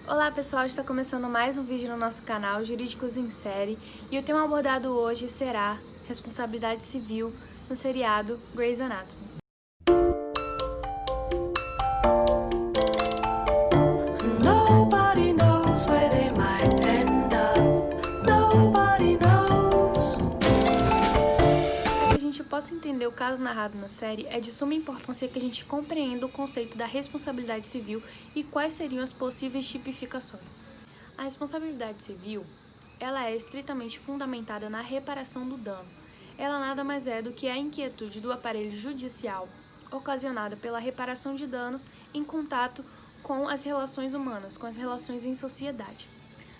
Olá pessoal, está começando mais um vídeo no nosso canal Jurídicos em Série e o tema abordado hoje será responsabilidade civil no seriado Grey's Anatomy. Para que a gente possa entender o caso narrado na série, é de suma importância que a gente compreenda o conceito da responsabilidade civil e quais seriam as possíveis tipificações. A responsabilidade civil, ela é estritamente fundamentada na reparação do dano. Ela nada mais é do que a inquietude do aparelho judicial, ocasionada pela reparação de danos em contato com as relações humanas, com as relações em sociedade,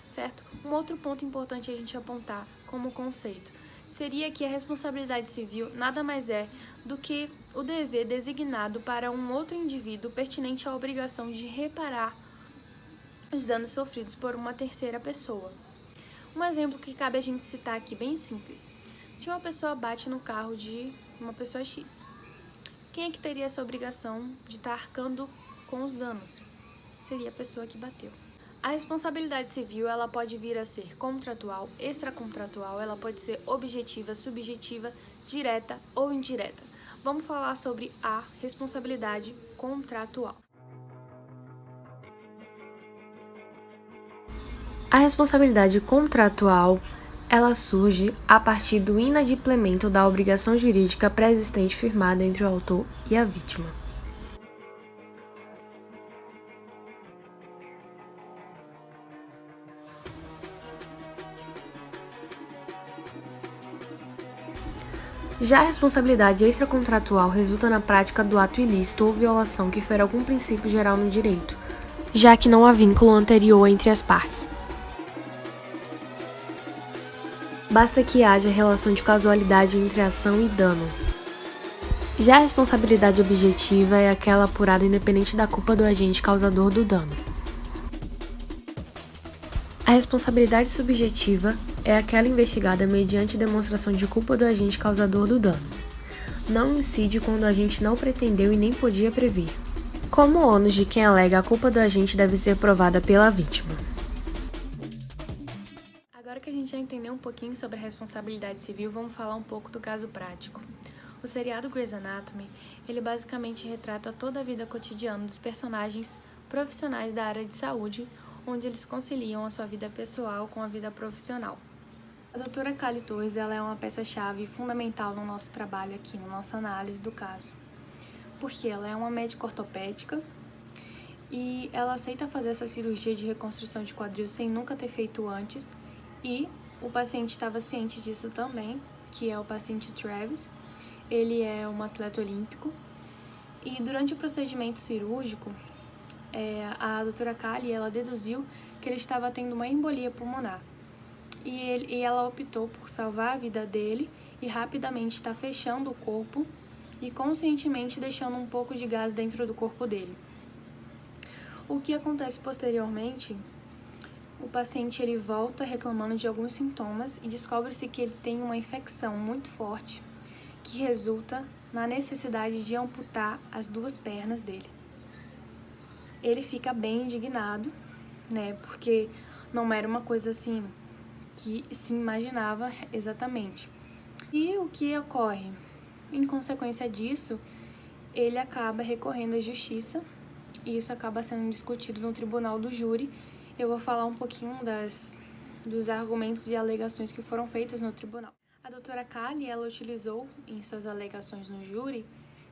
certo? Um outro ponto importante a gente apontar como conceito seria que a responsabilidade civil nada mais é do que o dever designado para um outro indivíduo pertinente à obrigação de reparar os danos sofridos por uma terceira pessoa. Um exemplo que cabe a gente citar aqui bem simples. Se uma pessoa bate no carro de uma pessoa X, quem é que teria essa obrigação de estar arcando com os danos? Seria a pessoa que bateu. A responsabilidade civil, ela pode vir a ser contratual, extracontratual, ela pode ser objetiva, subjetiva, direta ou indireta. Vamos falar sobre a responsabilidade contratual. A responsabilidade contratual, ela surge a partir do inadimplemento da obrigação jurídica pré-existente firmada entre o autor e a vítima. Já a responsabilidade extracontratual resulta na prática do ato ilícito ou violação que fere algum princípio geral no direito, já que não há vínculo anterior entre as partes. Basta que haja relação de causalidade entre ação e dano. Já a responsabilidade objetiva é aquela apurada independente da culpa do agente causador do dano. A responsabilidade subjetiva é aquela investigada mediante demonstração de culpa do agente causador do dano. Não incide quando o agente não pretendeu e nem podia prever. Como ônus de quem alega a culpa do agente deve ser provada pela vítima. Agora que a gente já entendeu um pouquinho sobre a responsabilidade civil, vamos falar um pouco do caso prático. O seriado Grey's Anatomy, ele basicamente retrata toda a vida cotidiana dos personagens profissionais da área de saúde, onde eles conciliam a sua vida pessoal com a vida profissional. A doutora Callie Torres, ela é uma peça-chave fundamental no nosso trabalho aqui, na nossa análise do caso, porque ela é uma médica ortopédica e ela aceita fazer essa cirurgia de reconstrução de quadril sem nunca ter feito antes, e o paciente estava ciente disso também, que é o paciente Travis. Ele é um atleta olímpico e durante o procedimento cirúrgico, a doutora Callie, ela deduziu que ele estava tendo uma embolia pulmonar. E ela optou por salvar a vida dele e rapidamente está fechando o corpo e conscientemente deixando um pouco de gás dentro do corpo dele. O que acontece posteriormente, o paciente ele volta reclamando de alguns sintomas e descobre-se que ele tem uma infecção muito forte que resulta na necessidade de amputar as duas pernas dele. Ele fica bem indignado, né, porque não era uma coisa assim que se imaginava exatamente. E o que ocorre? Em consequência disso, ele acaba recorrendo à justiça e isso acaba sendo discutido no tribunal do júri. Eu vou falar um pouquinho dos argumentos e alegações que foram feitas no tribunal. A doutora Callie, ela utilizou em suas alegações no júri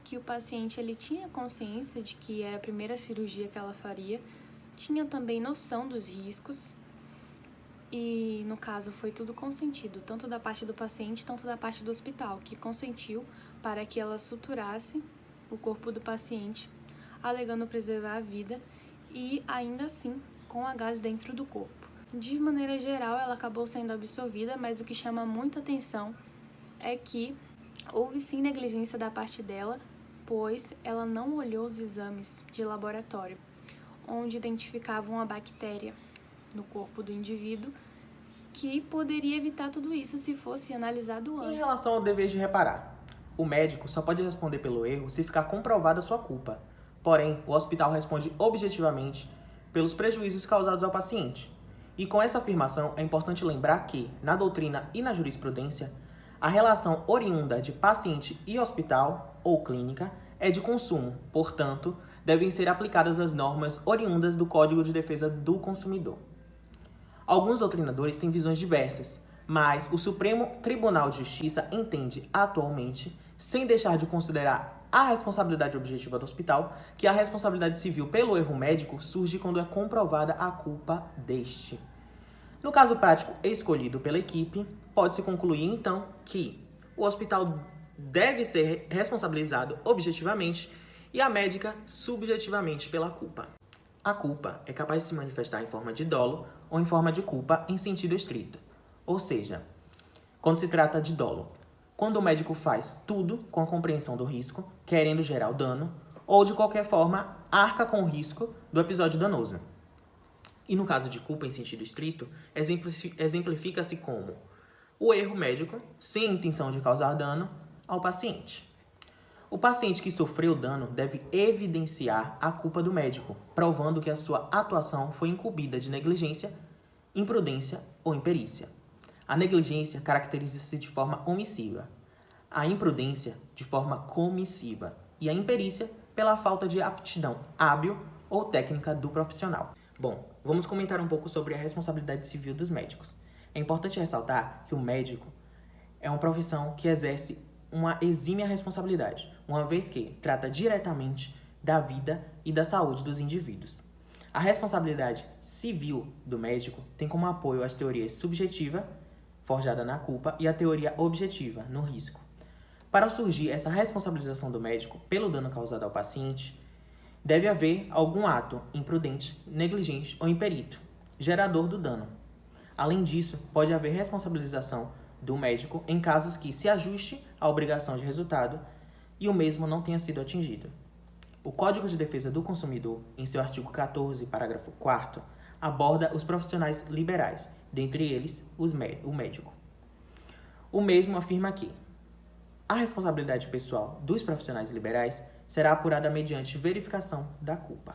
que o paciente ele tinha consciência de que era a primeira cirurgia que ela faria, tinha também noção dos riscos e, no caso, foi tudo consentido, tanto da parte do paciente, tanto da parte do hospital, que consentiu para que ela suturasse o corpo do paciente, alegando preservar a vida e, ainda assim, com a gás dentro do corpo. De maneira geral, ela acabou sendo absolvida, mas o que chama muita atenção é que houve sim negligência da parte dela, pois ela não olhou os exames de laboratório, onde identificavam uma bactéria no corpo do indivíduo que poderia evitar tudo isso se fosse analisado antes. Em relação ao dever de reparar, o médico só pode responder pelo erro se ficar comprovada sua culpa. Porém, o hospital responde objetivamente pelos prejuízos causados ao paciente. E com essa afirmação, é importante lembrar que, na doutrina e na jurisprudência, a relação oriunda de paciente e hospital ou clínica é de consumo, portanto, devem ser aplicadas as normas oriundas do Código de Defesa do Consumidor. Alguns doutrinadores têm visões diversas, mas o Supremo Tribunal de Justiça entende atualmente, sem deixar de considerar a responsabilidade objetiva do hospital, que a responsabilidade civil pelo erro médico surge quando é comprovada a culpa deste. No caso prático escolhido pela equipe, pode-se concluir então que o hospital deve ser responsabilizado objetivamente e a médica subjetivamente pela culpa. A culpa é capaz de se manifestar em forma de dolo ou em forma de culpa em sentido estrito. Ou seja, quando se trata de dolo, quando o médico faz tudo com a compreensão do risco, querendo gerar o dano, ou de qualquer forma arca com o risco do episódio danoso. E no caso de culpa em sentido estrito, exemplifica-se como o erro médico sem a intenção de causar dano ao paciente. O paciente que sofreu dano deve evidenciar a culpa do médico, provando que a sua atuação foi incumbida de negligência, imprudência ou imperícia. A negligência caracteriza-se de forma omissiva, a imprudência de forma comissiva e a imperícia pela falta de aptidão hábil ou técnica do profissional. Bom, vamos comentar um pouco sobre a responsabilidade civil dos médicos. É importante ressaltar que o médico é uma profissão que exerce uma exímia responsabilidade, uma vez que trata diretamente da vida e da saúde dos indivíduos. A responsabilidade civil do médico tem como apoio as teorias subjetiva, forjada na culpa, e a teoria objetiva, no risco. Para surgir essa responsabilização do médico pelo dano causado ao paciente, deve haver algum ato imprudente, negligente ou imperito, gerador do dano. Além disso, pode haver responsabilização do médico em casos que se ajuste à obrigação de resultado e o mesmo não tenha sido atingido. O Código de Defesa do Consumidor, em seu artigo 14, parágrafo 4º, aborda os profissionais liberais, dentre eles o médico. O mesmo afirma que a responsabilidade pessoal dos profissionais liberais será apurada mediante verificação da culpa.